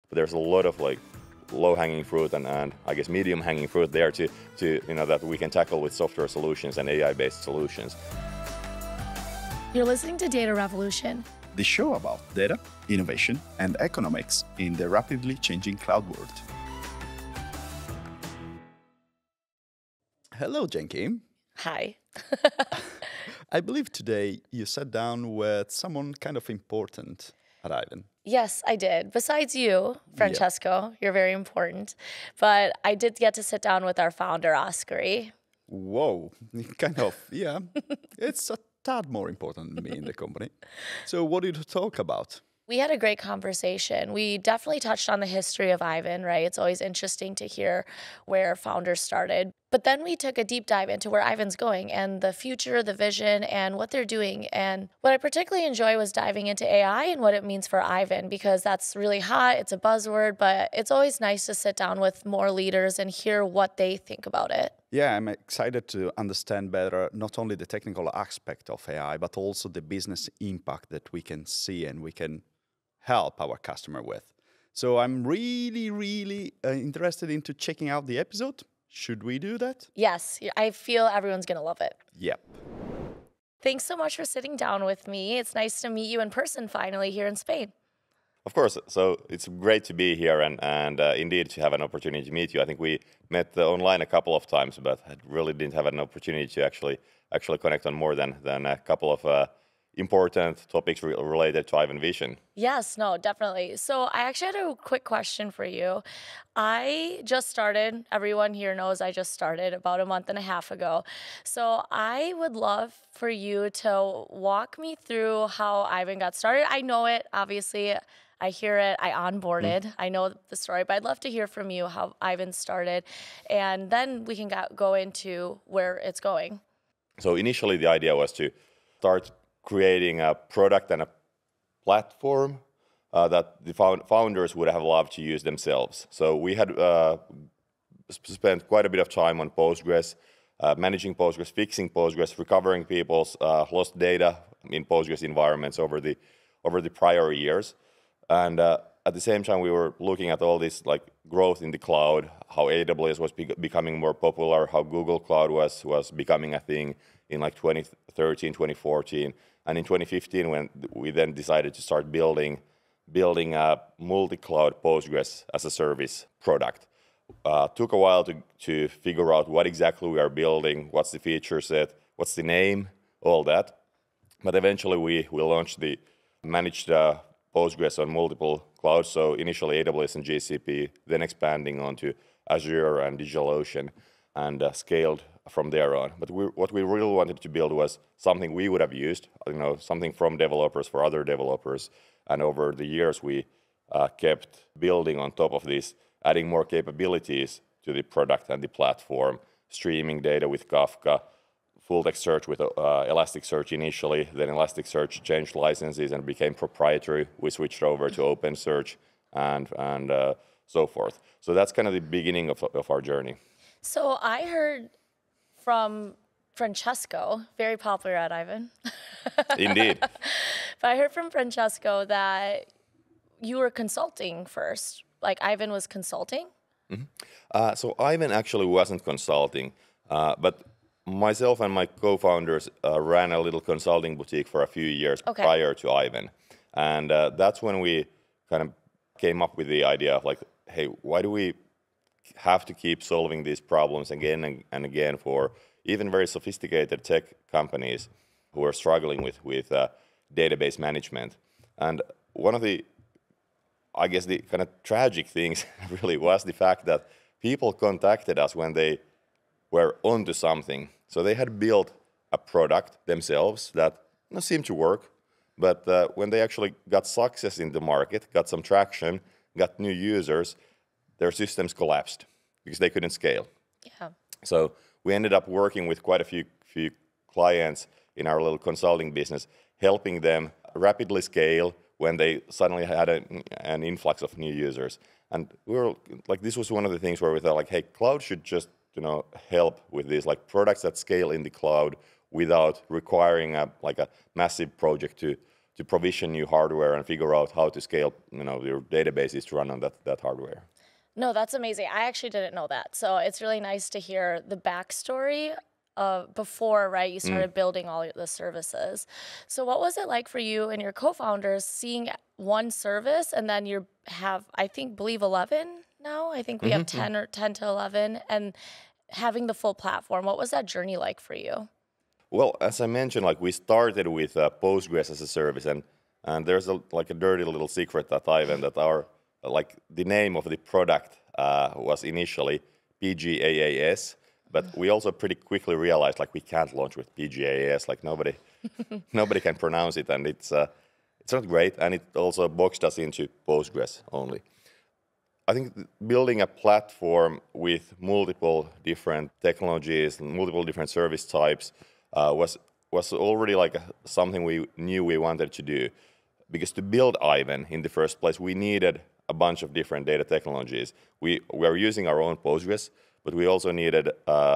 but there's a lot of like low-hanging fruit and I guess medium-hanging fruit there to that we can tackle with software solutions and AI-based solutions. You're listening to Data Revolution, the show about data, innovation, and economics in the rapidly changing cloud world. Hello, Jenki. Hi. I believe today you sat down with someone kind of important at Aiven. Yes, I did. Besides you, Francesco, you're very important. But I did get to sit down with our founder, Oskari. Whoa, kind of, yeah. It's a tad more important than me in the company. So what did you talk about? We had a great conversation. We definitely touched on the history of Aiven, right? It's always interesting to hear where founders started. But then we took a deep dive into where Aiven's going and the future, the vision, and what they're doing. And what I particularly enjoy was diving into AI and what it means for Aiven, because that's really hot. It's a buzzword, but it's always nice to sit down with more leaders and hear what they think about it. Yeah, I'm excited to understand better not only the technical aspect of AI, but also the business impact that we can see and we can help our customer with. So I'm really interested into checking out the episode. Should we do that? Yes, I feel everyone's going to love it. Yep. Thanks so much for sitting down with me. It's nice to meet you in person finally here in Spain. Of course, so it's great to be here and indeed to have an opportunity to meet you. I think we met online a couple of times, but I really didn't have an opportunity to actually connect on more than a couple of important topics related to Aiven Vision. Yes, no, definitely. So I actually had a quick question for you. I just started, everyone here knows I just started about a month and a half ago. So I would love for you to walk me through how Aiven got started. I know it, obviously. I hear it, I onboarded, I know the story, but I'd love to hear from you how Aiven started, and then we can go into where it's going. So initially the idea was to start creating a product and a platform that the founders would have loved to use themselves. So we had spent quite a bit of time on Postgres, managing Postgres, fixing Postgres, recovering people's lost data in Postgres environments over the prior years. And at the same time, we were looking at all this like growth in the cloud, how AWS was becoming more popular, how Google Cloud was becoming a thing in like 2013, 2014. And in 2015, when we then decided to start building a multi-cloud Postgres as a service product. Took a while to figure out what exactly we are building, what's the feature set, what's the name, all that. But eventually we launched the managed Postgres on multiple clouds, so initially AWS and GCP, then expanding onto Azure and DigitalOcean, and scaled from there on. But what we really wanted to build was something we would have used, something from developers for other developers. And over the years, we kept building on top of this, adding more capabilities to the product and the platform, streaming data with Kafka, full text search with Elasticsearch initially, then Elasticsearch changed licenses and became proprietary. We switched over to OpenSearch and so forth. So that's kind of the beginning of our journey. So I heard from Francesco, very popular at Aiven. Indeed. But I heard from Francesco that you were consulting first, like Aiven was consulting? Mm-hmm. So Aiven actually wasn't consulting, but myself and my co-founders ran a little consulting boutique for a few years prior to Aiven. And that's when we kind of came up with the idea of like, hey, why do we have to keep solving these problems again and again for even very sophisticated tech companies who are struggling with database management? And one of the, I guess, the kind of tragic things really was the fact that people contacted us when they were onto something. So they had built a product themselves that seemed to work, but when they actually got success in the market, got some traction, got new users, their systems collapsed because they couldn't scale. Yeah. So we ended up working with quite a few clients in our little consulting business, helping them rapidly scale when they suddenly had an influx of new users. And we were like, this was one of the things where we thought like, hey, cloud should just help with these like products that scale in the cloud without requiring a massive project to to provision new hardware and figure out how to scale, your databases to run on that hardware. No, that's amazing. I actually didn't know that. So it's really nice to hear the backstory of before, right, you started building all the services. So what was it like for you and your co-founders seeing one service and then you have, believe 11 now? I think we have 10 to 11 and having the full platform. What was that journey like for you? Well, as I mentioned, we started with Postgres as a service, and there's a dirty little secret at Aiven that our the name of the product was initially PGaaS, but we also pretty quickly realized we can't launch with PGaaS, nobody can pronounce it, and it's not great, and it also boxed us into Postgres only. I think building a platform with multiple different technologies, multiple different service types was already something we knew we wanted to do. Because to build Aiven in the first place, we needed a bunch of different data technologies. We are using our own Postgres, but we also needed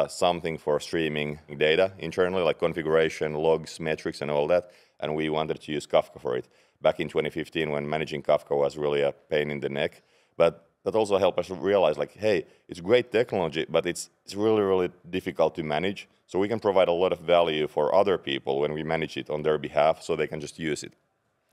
something for streaming data internally, like configuration, logs, metrics, and all that. And we wanted to use Kafka for it back in 2015 when managing Kafka was really a pain in the neck. But that also helped us realize, hey, it's great technology, but it's really, really difficult to manage. So we can provide a lot of value for other people when we manage it on their behalf, so they can just use it.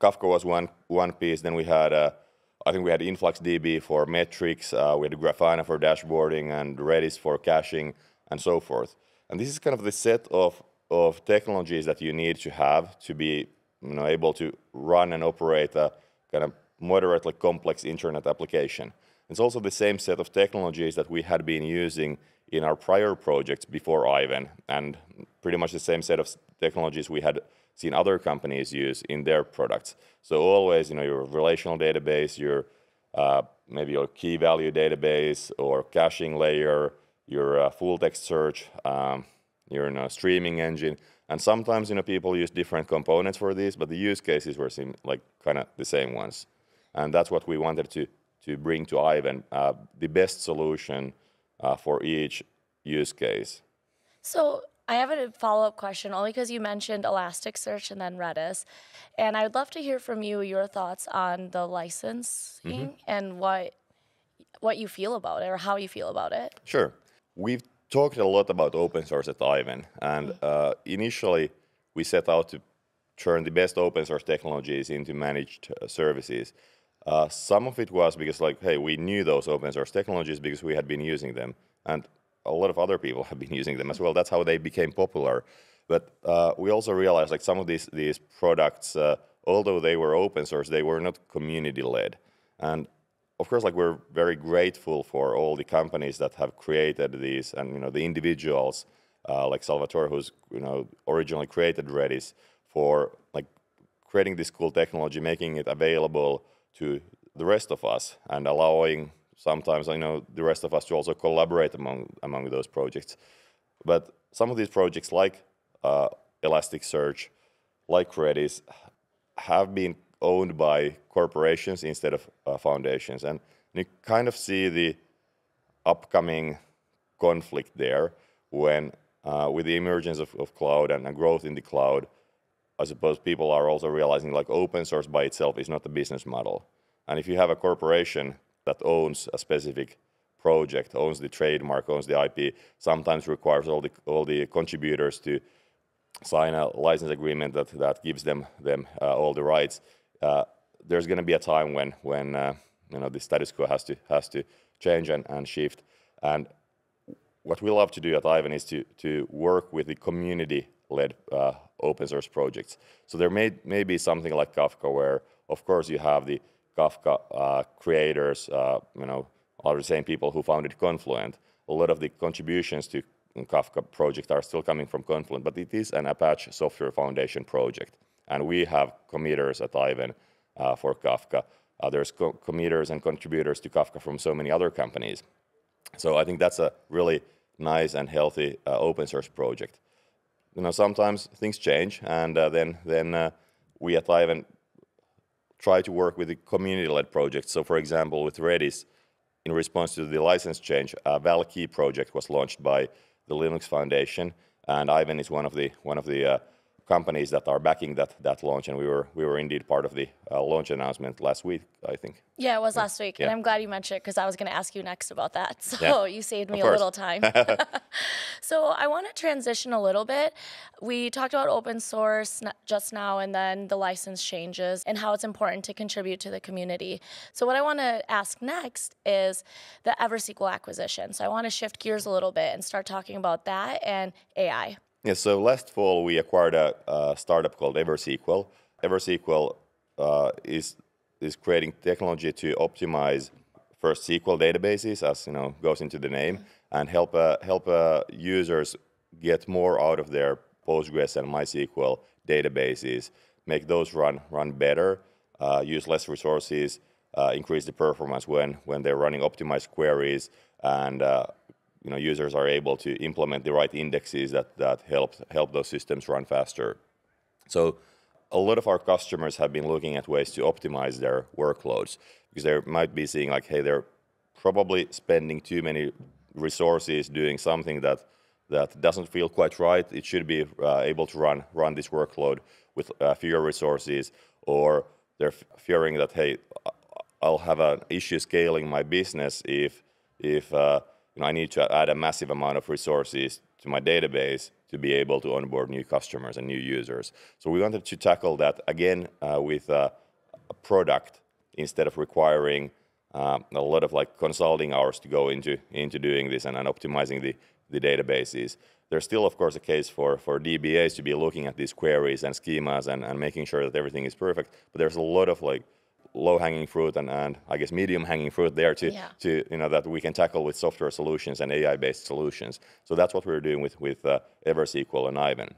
Kafka was one piece. Then we had, I think we had InfluxDB for metrics. We had Grafana for dashboarding and Redis for caching and so forth. And this is kind of the set of technologies that you need to have to be able to run and operate a kind of moderately complex internet application. It's also the same set of technologies that we had been using in our prior projects before Aiven, and pretty much the same set of technologies we had seen other companies use in their products. So always, your relational database, your maybe your key value database or caching layer, your full text search, your streaming engine, and sometimes people use different components for these, but the use cases were kind of the same ones, and that's what we wanted to bring to Aiven, the best solution for each use case. So I have a follow-up question only because you mentioned Elasticsearch and then Redis. And I would love to hear from you your thoughts on the licensing and what you feel about it or how you feel about it. Sure. We've talked a lot about open source at Aiven, and initially we set out to turn the best open source technologies into managed services. Some of it was because, hey, we knew those open source technologies because we had been using them, and a lot of other people have been using them as well. That's how they became popular. But we also realized, some of these products, although they were open source, they were not community-led. And of course, we're very grateful for all the companies that have created these, and the individuals like Salvatore, who's originally created Redis, for creating this cool technology, making it available to the rest of us, and allowing sometimes the rest of us to also collaborate among those projects. But some of these projects, like Elasticsearch, like Redis, have been owned by corporations instead of foundations, and you kind of see the upcoming conflict there when, with the emergence of cloud and growth in the cloud, I suppose people are also realizing open source by itself is not a business model. And if you have a corporation that owns a specific project, owns the trademark, owns the IP, sometimes requires all the contributors to sign a license agreement that gives them all the rights. There's going to be a time when the status quo has to change and shift. And what we love to do at Aiven is to work with the community-led open source projects. So there may be something like Kafka, where of course you have the Kafka creators, are the same people who founded Confluent. A lot of the contributions to Kafka project are still coming from Confluent, but it is an Apache Software Foundation project. And we have committers at Aiven for Kafka. There's committers and contributors to Kafka from so many other companies. So I think that's a really nice and healthy open source project. Sometimes things change, and then we at Aiven try to work with the community-led projects. So, for example, with Redis, in response to the license change, a Valkey project was launched by the Linux Foundation, and Aiven is one of the companies that are backing that launch, and we were indeed part of the launch announcement last week, I think. Yeah, it was last week, and Yeah. I'm glad you mentioned it because I was going to ask you next about that. So Yeah, you saved me of a course. little time. So I want to transition a little bit. We talked about open source just now, and then the license changes and how it's important to contribute to the community. So what I want to ask next is the EverSQL acquisition. So I want to shift gears a little bit and start talking about that and AI. Yeah, so last fall we acquired a startup called EverSQL. EverSQL is creating technology to optimize first SQL databases, as goes into the name, and help users get more out of their Postgres and MySQL databases, make those run better, use less resources, increase the performance when they're running optimized queries, and users are able to implement the right indexes that help those systems run faster. So a lot of our customers have been looking at ways to optimize their workloads because they might be seeing like, hey, they're probably spending too many resources doing something that doesn't feel quite right. It should be able to run this workload with fewer resources, or they're fearing that, hey, I'll have an issue scaling my business if I need to add a massive amount of resources to my database to be able to onboard new customers and new users. So we wanted to tackle that again with a product instead of requiring a lot of like consulting hours to go into doing this and optimizing the databases. There's still, of course, a case for DBAs to be looking at these queries and schemas and making sure that everything is perfect. But there's a lot of like low-hanging fruit and I guess medium-hanging fruit there to that we can tackle with software solutions and AI-based solutions. So that's what we're doing with EverSQL and Aiven.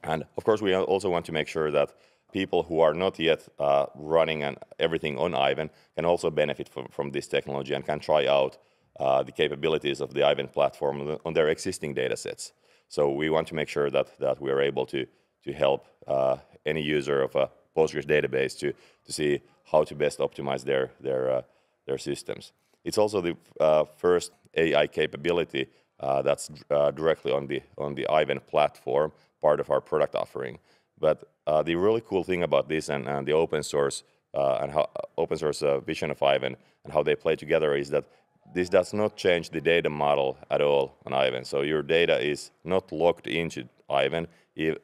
And of course, we also want to make sure that people who are not yet running everything on Aiven can also benefit from this technology and can try out the capabilities of the Aiven platform on their existing data sets. So we want to make sure that we are able to help any user of a Postgres database to see how to best optimize their systems. It's also the first AI capability that's directly on the Aiven platform, part of our product offering. But the really cool thing about this and the open source vision of Aiven and how they play together is that this does not change the data model at all on Aiven. So your data is not logged into Aiven,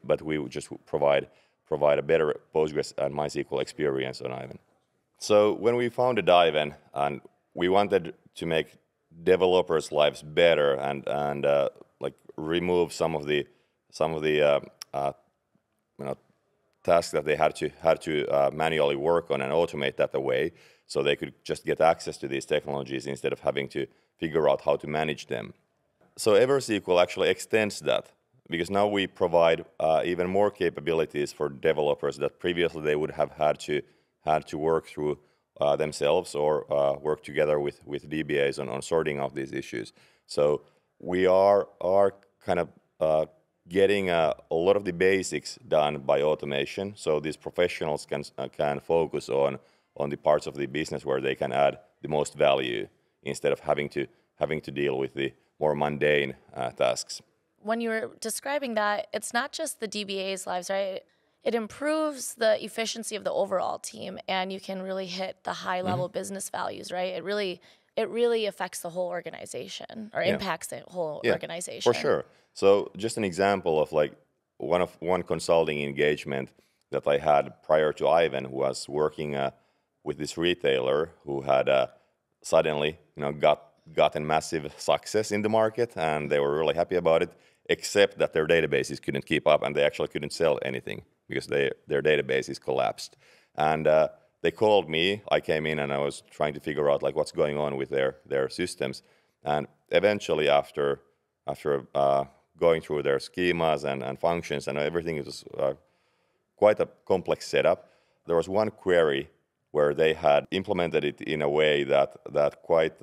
but we would just provide a better Postgres and MySQL experience on Aiven. So when we founded Aiven, and we wanted to make developers' lives better and like remove some of the tasks that they had to manually work on and automate that away, so they could just get access to these technologies instead of having to figure out how to manage them. So EverSQL actually extends that, because now we provide even more capabilities for developers that previously they would have had to work through themselves or work together with DBAs on sorting out these issues. So we are kind of getting a lot of the basics done by automation. So these professionals can focus on the parts of the business where they can add the most value instead of having to deal with the more mundane tasks. When you were describing that, it's not just the DBA's lives, right? It improves the efficiency of the overall team, and you can really hit the high-level business values, right? It really affects the whole organization or impacts the whole organization. For sure. So just an example of like one consulting engagement that I had prior to Aiven was working with this retailer who had suddenly gotten massive success in the market, and they were really happy about it, except that their databases couldn't keep up and they actually couldn't sell anything because their databases collapsed. And they called me. I came in and I was trying to figure out like what's going on with their systems. And eventually, after going through their schemas and functions and everything, it was quite a complex setup. There was one query where they had implemented it in a way that quite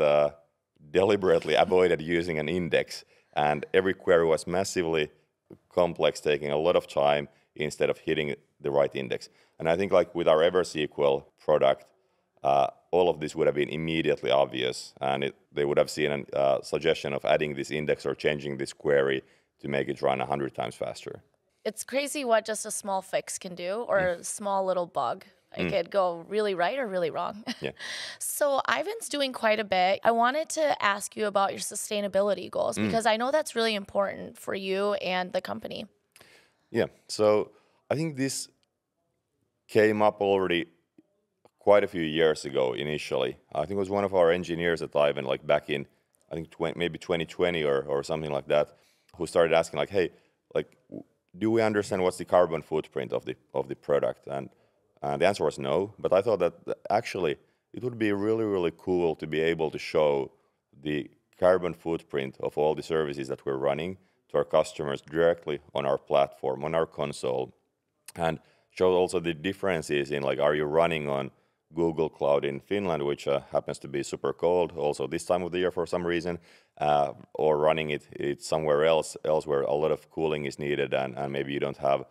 deliberately avoided using an index. And every query was massively complex, taking a lot of time instead of hitting the right index. And I think like with our EverSQL product, all of this would have been immediately obvious, and they would have seen a suggestion of adding this index or changing this query to make it run 100 times faster. it's crazy what just a small fix can do, or a small little bug. It could go really right or really wrong. Yeah. So Ivan's doing quite a bit. I wanted to ask you about your sustainability goals, because I know that's really important for you and the company. Yeah. So I think this came up already quite a few years ago initially. I think it was one of our engineers at Aiven, like back in, I think maybe 2020 or something like that, who started asking like, hey, like, do we understand what's the carbon footprint of the product? And the answer was no. But I thought that actually it would be really, really cool to be able to show the carbon footprint of all the services that we're running to our customers directly on our platform, on our console, and show also the differences in, like, are you running on Google Cloud in Finland, which happens to be super cold also this time of the year for some reason, or running it somewhere else where a lot of cooling is needed, and maybe you don't have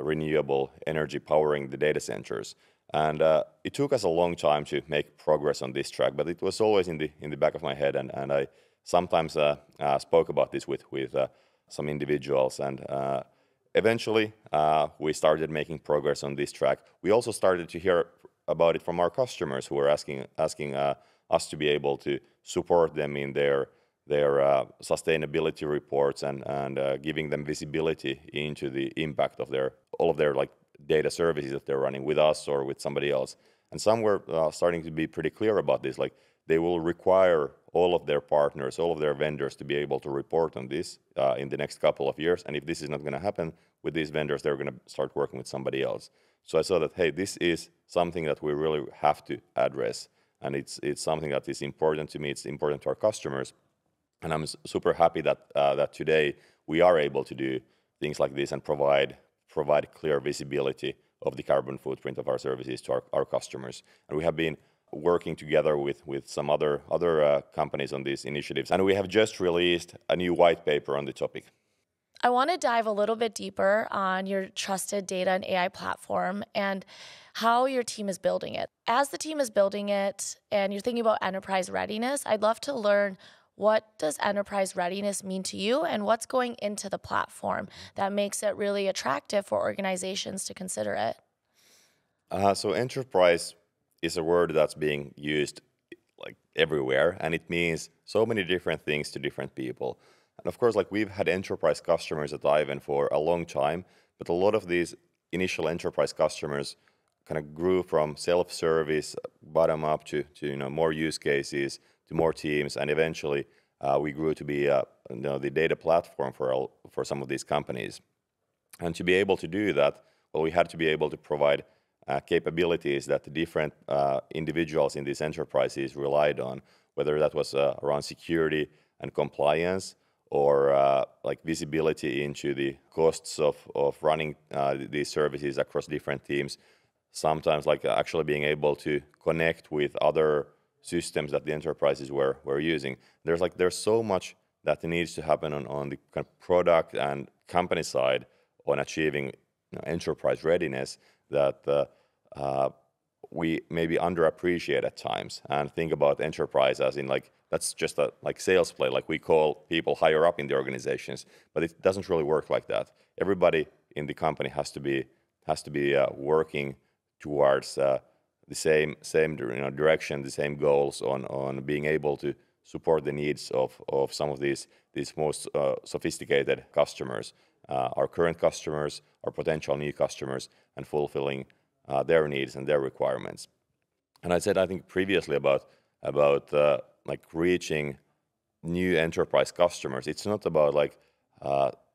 renewable energy powering the data centers. And it took us a long time to make progress on this track, but it was always in the back of my head, and I sometimes spoke about this with some individuals, and eventually we started making progress on this track. We also started to hear about it from our customers, who were asking us to be able to support them in their sustainability reports, and giving them visibility into the impact of all of their like data services that they're running with us or with somebody else. And some were starting to be pretty clear about this, like they will require all of their partners, all of their vendors to be able to report on this in the next couple of years. And if this is not going to happen with these vendors, they're going to start working with somebody else. So I saw that, hey, this is something that we really have to address. And it's something that is important to me, it's important to our customers. And I'm super happy that today we are able to do things like this and provide clear visibility of the carbon footprint of our services to our customers. And we have been working together with some other companies on these initiatives. And we have just released a new white paper on the topic. I want to dive a little bit deeper on your trusted data and AI platform and how your team is building it. As the team is building it and you're thinking about enterprise readiness, I'd love to learn, what does enterprise readiness mean to you, and what's going into the platform that makes it really attractive for organizations to consider it? So enterprise is a word that's being used like everywhere, and it means so many different things to different people. And of course, like, we've had enterprise customers at Aiven for a long time, but a lot of these initial enterprise customers kind of grew from self-service, bottom up, to more use cases, to more teams, and eventually we grew to be the data platform for some of these companies. And to be able to do that, well, we had to be able to provide capabilities that the different individuals in these enterprises relied on, whether that was around security and compliance, or like visibility into the costs of running these services across different teams. Sometimes like actually being able to connect with other systems that the enterprises were using. There's so much that needs to happen on the kind of product and company side on achieving enterprise readiness that we maybe underappreciate at times, and think about enterprise as in like that's just a like sales play, like we call people higher up in the organizations, but it doesn't really work like that. Everybody in the company has to be working towards the same direction, the same goals on being able to support the needs of some of these most sophisticated customers, our current customers, our potential new customers, and fulfilling their needs and their requirements. And I think previously about like reaching new enterprise customers. It's not about like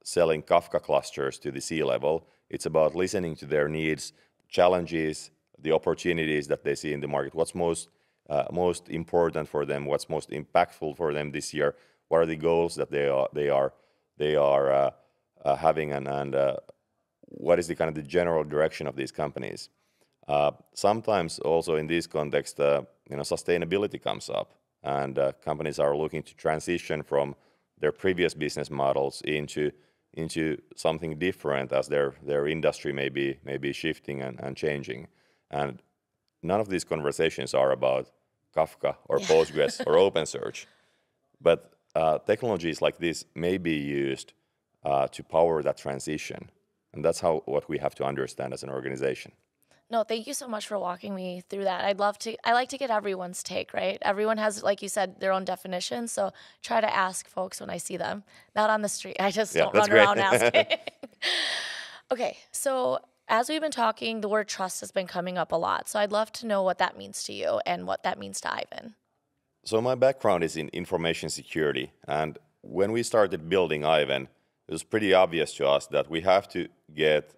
selling Kafka clusters to the C-level. It's about listening to their needs, challenges, the opportunities that they see in the market. What's most important for them? What's most impactful for them this year? What are the goals that they are having, and what is the kind of the general direction of these companies? Sometimes also in this context, sustainability comes up, and companies are looking to transition from their previous business models into something different as their industry may be shifting and changing. And none of these conversations are about Kafka or Postgres or OpenSearch, but technologies like this may be used to power that transition. And that's what we have to understand as an organization. No, thank you so much for walking me through that. I like to get everyone's take, right? Everyone has, like you said, their own definition. So try to ask folks when I see them. Not on the street. I just don't run around asking. Okay, so as we've been talking, the word trust has been coming up a lot. So I'd love to know what that means to you and what that means to Aiven. So my background is in information security. And when we started building Aiven, it was pretty obvious to us that we have to get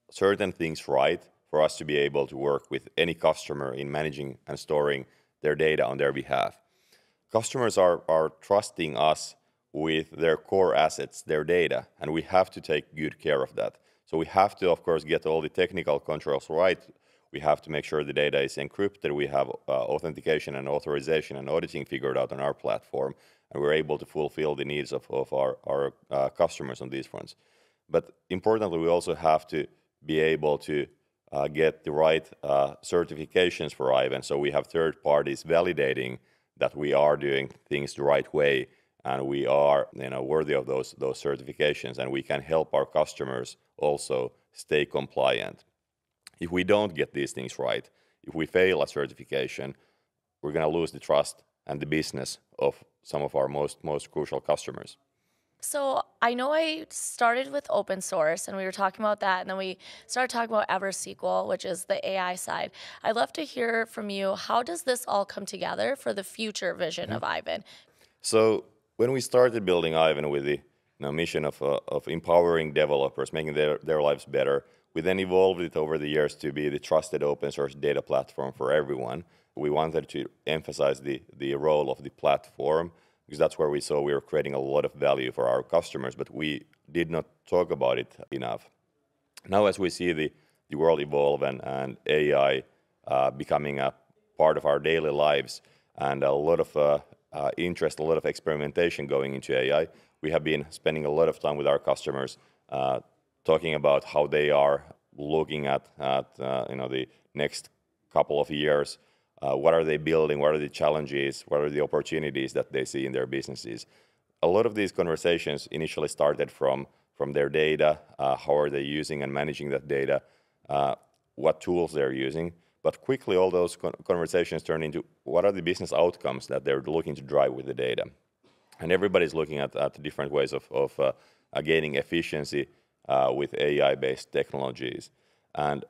certain things right for us to be able to work with any customer in managing and storing their data on their behalf. Customers are trusting us with their core assets, their data, and we have to take good care of that. So we have to, of course, get all the technical controls right. We have to make sure the data is encrypted. We have authentication and authorization and auditing figured out on our platform, and we're able to fulfill the needs of our customers on these fronts. But importantly, we also have to be able to get the right certifications for Aiven. So we have third parties validating that we are doing things the right way and we are worthy of those certifications, and we can help our customers also stay compliant. If we don't get these things right, if we fail a certification, we're going to lose the trust and the business of some of our most crucial customers. So I know I started with open source, and we were talking about that, and then we started talking about EverSQL, which is the AI side. I'd love to hear from you, how does this all come together for the future vision of Aiven? So when we started building Aiven with the mission of empowering developers, making their lives better, we then evolved it over the years to be the trusted open source data platform for everyone. We wanted to emphasize the role of the platform, because that's where we saw we were creating a lot of value for our customers, but we did not talk about it enough. Now, as we see the world evolve and AI becoming a part of our daily lives, and a lot of interest, a lot of experimentation going into AI, we have been spending a lot of time with our customers talking about how they are looking at the next couple of years. What are they building? What are the challenges? What are the opportunities that they see in their businesses? A lot of these conversations initially started from their data, how are they using and managing that data, what tools they're using. But quickly, all those conversations turn into what are the business outcomes that they're looking to drive with the data. And everybody's looking at different ways of gaining efficiency with AI-based technologies, and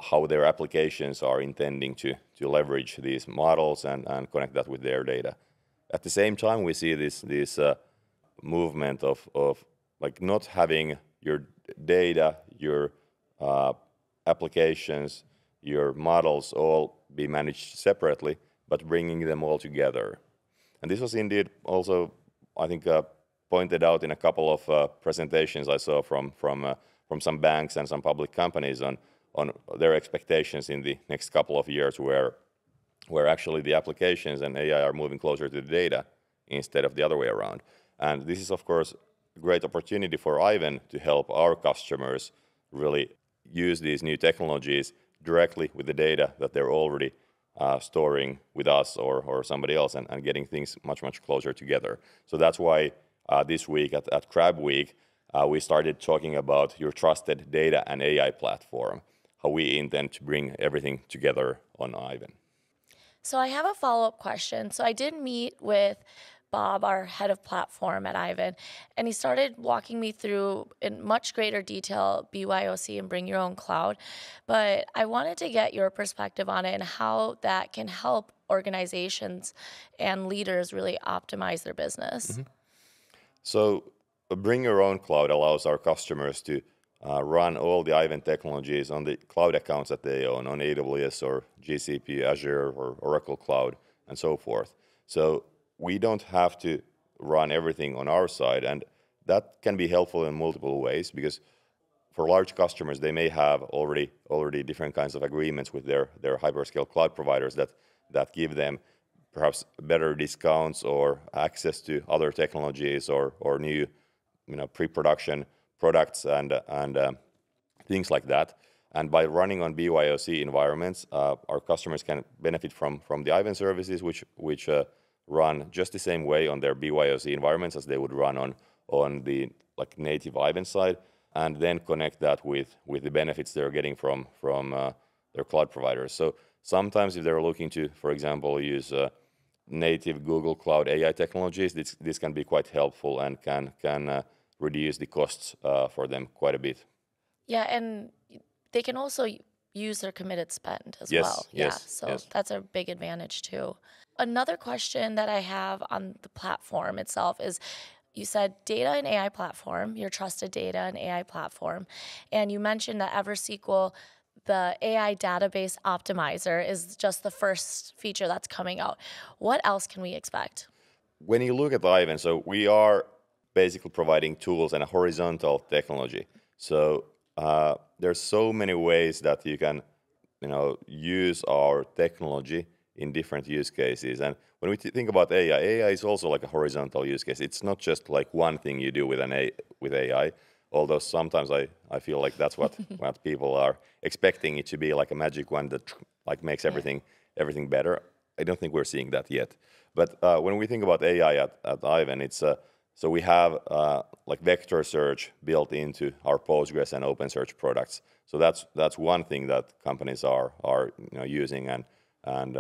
how their applications are intending to leverage these models and connect that with their data. At the same time, we see this movement of like not having your data, your applications, your models all be managed separately, but bringing them all together. And this was indeed also, I think, pointed out in a couple of presentations I saw from some banks and some public companies on their expectations in the next couple of years, where actually the applications and AI are moving closer to the data instead of the other way around. And this is, of course, a great opportunity for Aiven to help our customers really use these new technologies directly with the data that they're already storing with us or somebody else, and getting things much closer together. So that's why this week at Crab Week, we started talking about your trusted data and AI platform, how we intend to bring everything together on Aiven. So I have a follow-up question. So I did meet with Bob, our head of platform at Aiven, and he started walking me through in much greater detail BYOC and bring your own cloud. But I wanted to get your perspective on it and how that can help organizations and leaders really optimize their business. Mm-hmm. So bring your own cloud allows our customers to run all the Aiven technologies on the cloud accounts that they own, on AWS or GCP, Azure or Oracle Cloud, and so forth. So we don't have to run everything on our side, and that can be helpful in multiple ways, because for large customers, they may have already different kinds of agreements with their hyperscale cloud providers that give them perhaps better discounts or access to other technologies or new pre-production products and things like that. And by running on BYOC environments, our customers can benefit from the Aiven services, which run just the same way on their BYOC environments as they would run on the like native Aiven side, and then connect that with the benefits they're getting from their cloud providers. So sometimes if they're looking to, for example, use native Google Cloud AI technologies, this can be quite helpful and can reduce the costs for them quite a bit. Yeah, and they can also use their committed spend as Yes, well. yes, Yeah, so yes. that's a big advantage too. Another question that I have on the platform itself is, you said data and AI platform, your trusted data and AI platform, and you mentioned that EverSQL, the AI database optimizer, is just the first feature that's coming out. What else can we expect? When you look at Aiven, so we are basically providing tools and a horizontal technology. So there's so many ways that you can, use our technology in different use cases. And when we think about AI is also like a horizontal use case. It's not just like one thing you do with with AI. Although sometimes I feel like that's what people are expecting it to be, like a magic one that like makes everything better. I don't think we're seeing that yet. But when we think about AI at Aiven, it's so we have like vector search built into our Postgres and OpenSearch products. So that's one thing that companies are using and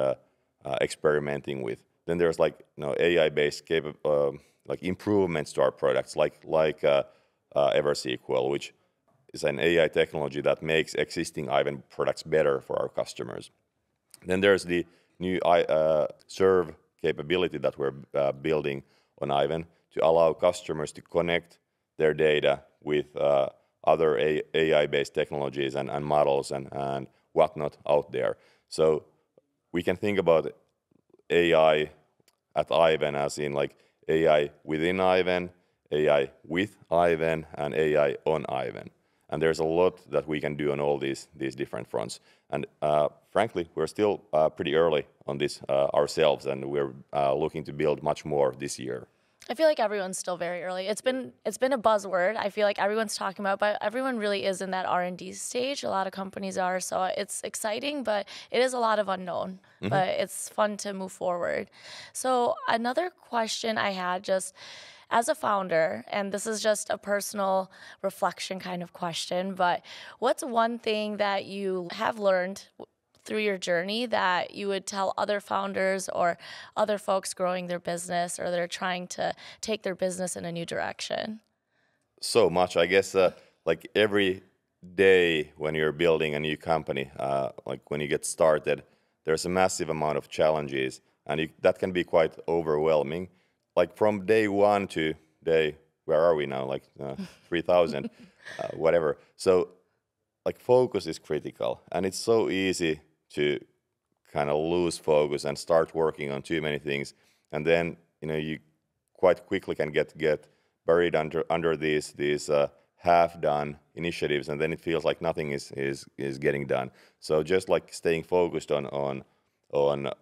experimenting with. Then there's like AI-based like improvements to our products, like EverSQL, which is an AI technology that makes existing Aiven products better for our customers. Then there's the new serve capability that we're building on Aiven to allow customers to connect their data with other AI-based technologies and models and whatnot out there. So we can think about AI at Aiven as in like AI within Aiven, AI with Aiven, and AI on Aiven. And there's a lot that we can do on all these different fronts. And frankly, we're still pretty early on this ourselves, and we're looking to build much more this year. I feel like everyone's still very early. It's been a buzzword. I feel like everyone's talking about, but everyone really is in that R&D stage. A lot of companies are, so it's exciting, but it is a lot of unknown. Mm-hmm. But it's fun to move forward. So another question I had, just as a founder, and this is just a personal reflection kind of question, but what's one thing that you have learned through your journey that you would tell other founders or other folks growing their business, or they're trying to take their business in a new direction? So much, I guess. Like every day when you're building a new company, like when you get started, there's a massive amount of challenges, and that can be quite overwhelming. Like from day one to day, where are we now? Like 3,000, whatever. So like focus is critical, and it's so easy to kind of lose focus and start working on too many things, and then you quite quickly can get buried under these half-done initiatives, and then it feels like nothing is getting done. So just like staying focused on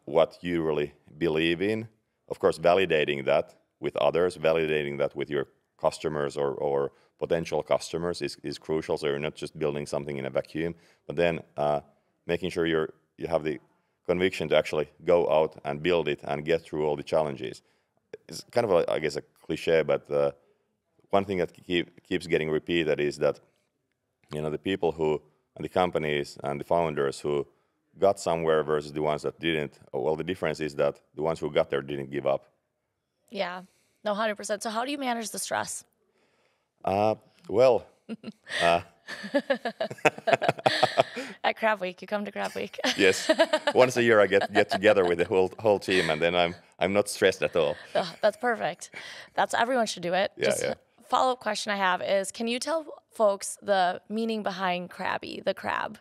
what you really believe in, of course, validating that with others, validating that with your customers or potential customers is crucial. So you're not just building something in a vacuum, but then making sure you have the conviction to actually go out and build it and get through all the challenges. It's kind of, I guess, a cliche, but one thing that keeps getting repeated is that the people and the companies and the founders who got somewhere versus the ones that didn't, well, the difference is that the ones who got there didn't give up. Yeah, no, 100%. So how do you manage the stress? Well... At Crab Week, you come to Crab Week. Yes, once a year I get together with the whole team, and then I'm not stressed at all. Oh, that's perfect. Everyone should do it. Yeah. Follow-up question I have is, can you tell folks the meaning behind Crabby, the crab?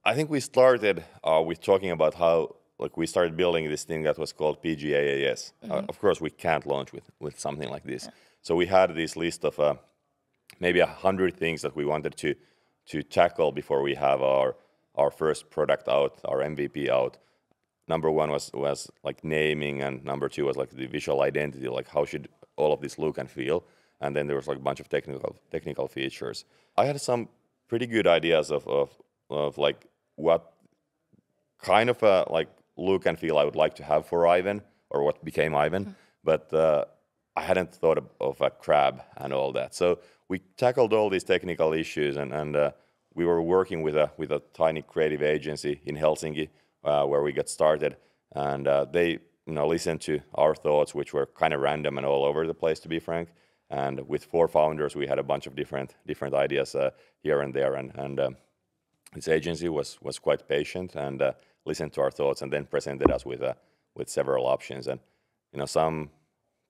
I think we started with talking about how we started building this thing that was called PGaaS. Mm-hmm. Of course, we can't launch with something like this. Yeah. So we had this list of maybe 100 things that we wanted to tackle before we have our first product out, our MVP out. Number one was like naming, and number two was like the visual identity, like how should all of this look and feel. And then there was like a bunch of technical features. I had some pretty good ideas of like what kind of a like look and feel I would like to have for Aiven, or what became Aiven. Mm-hmm. But I hadn't thought of a crab and all that. So we tackled all these technical issues, and we were working with a tiny creative agency in Helsinki where we got started, and they listened to our thoughts, which were kind of random and all over the place, to be frank. And with 4 founders, we had a bunch of different ideas here and there, and this agency was quite patient and listened to our thoughts, and then presented us with several options, and some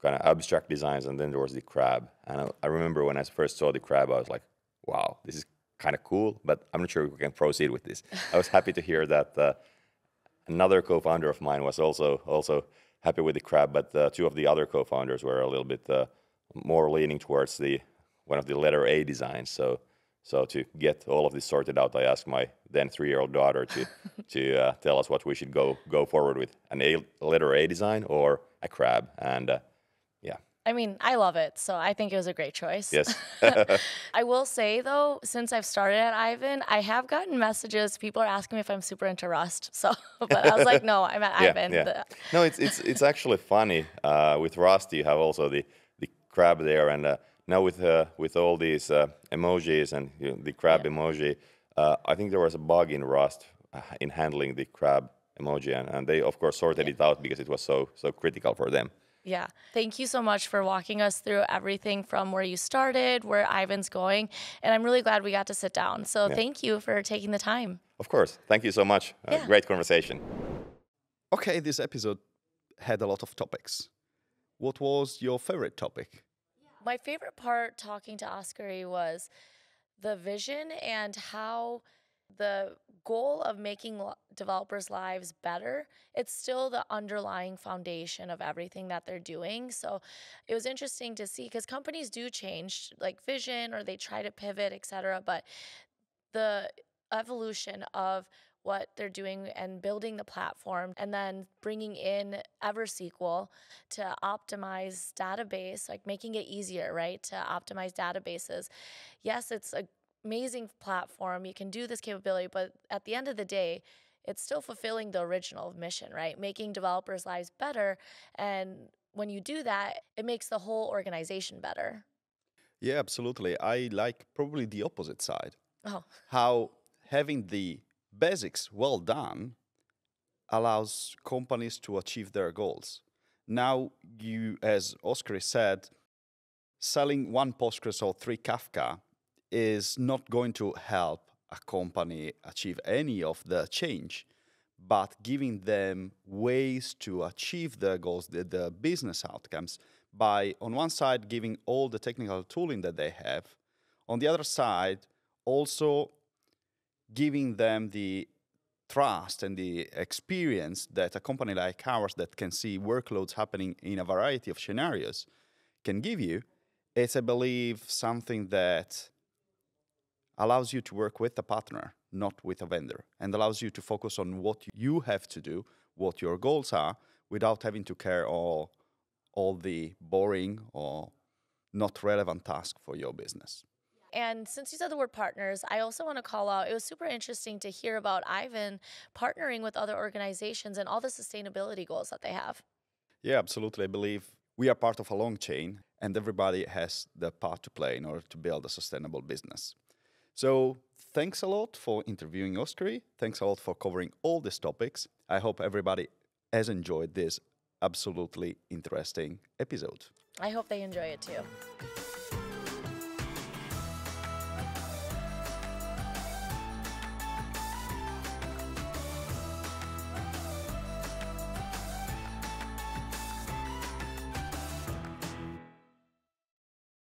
kind of abstract designs, and then there was the crab. And I remember when I first saw the crab, I was like, wow, this is kind of cool, but I'm not sure if we can proceed with this. I was happy to hear that another co-founder of mine was also happy with the crab, but 2 of the other co-founders were a little bit more leaning towards one of the letter A designs. So to get all of this sorted out, I asked my then 3-year-old daughter to tell us what we should go forward with, letter A design or a crab. And yeah. I mean, I love it, so I think it was a great choice. Yes. I will say, though, since I've started at Aiven, I have gotten messages. People are asking me if I'm super into Rust. So, but I was like, no, I'm at Aiven. Yeah. No, it's actually funny. With Rust, you have also the crab there, and now with all these emojis and the crab emoji, I think there was a bug in Rust in handling the crab emoji, and they of course sorted it out because it was so critical for them. Yeah. Thank you so much for walking us through everything from where you started, where Aiven's going, and I'm really glad we got to sit down. So thank you for taking the time. Of course. Thank you so much. Great conversation. Okay, this episode had a lot of topics. What was your favorite topic? My favorite part talking to Oskari was the vision and how the goal of making developers' lives better, it's still the underlying foundation of everything that they're doing. So it was interesting to see, because companies do change like vision, or they try to pivot, etc. But the evolution of what they're doing and building the platform, and then bringing in EverSQL to optimize database, like making it easier, right, to optimize databases. Yes, it's an amazing platform. You can do this capability, but at the end of the day, it's still fulfilling the original mission, right? Making developers' lives better. And when you do that, it makes the whole organization better. Yeah, absolutely. I like probably the opposite side. Oh. How having the basics well done allows companies to achieve their goals. Now, you, as Oskari said, selling 1 Postgres or 3 Kafka is not going to help a company achieve any of the change, but giving them ways to achieve their goals, the business outcomes, by, on one side, giving all the technical tooling that they have, on the other side, also giving them the trust and the experience that a company like ours that can see workloads happening in a variety of scenarios can give you. It's, I believe, something that allows you to work with a partner, not with a vendor, and allows you to focus on what you have to do, what your goals are, without having to care all the boring or not relevant tasks for your business. And since you said the word partners, I also want to call out, it was super interesting to hear about Aiven partnering with other organizations and all the sustainability goals that they have. Yeah, absolutely. I believe we are part of a long chain, and everybody has their part to play in order to build a sustainable business. So thanks a lot for interviewing Oskari. Thanks a lot for covering all these topics. I hope everybody has enjoyed this absolutely interesting episode. I hope they enjoy it too.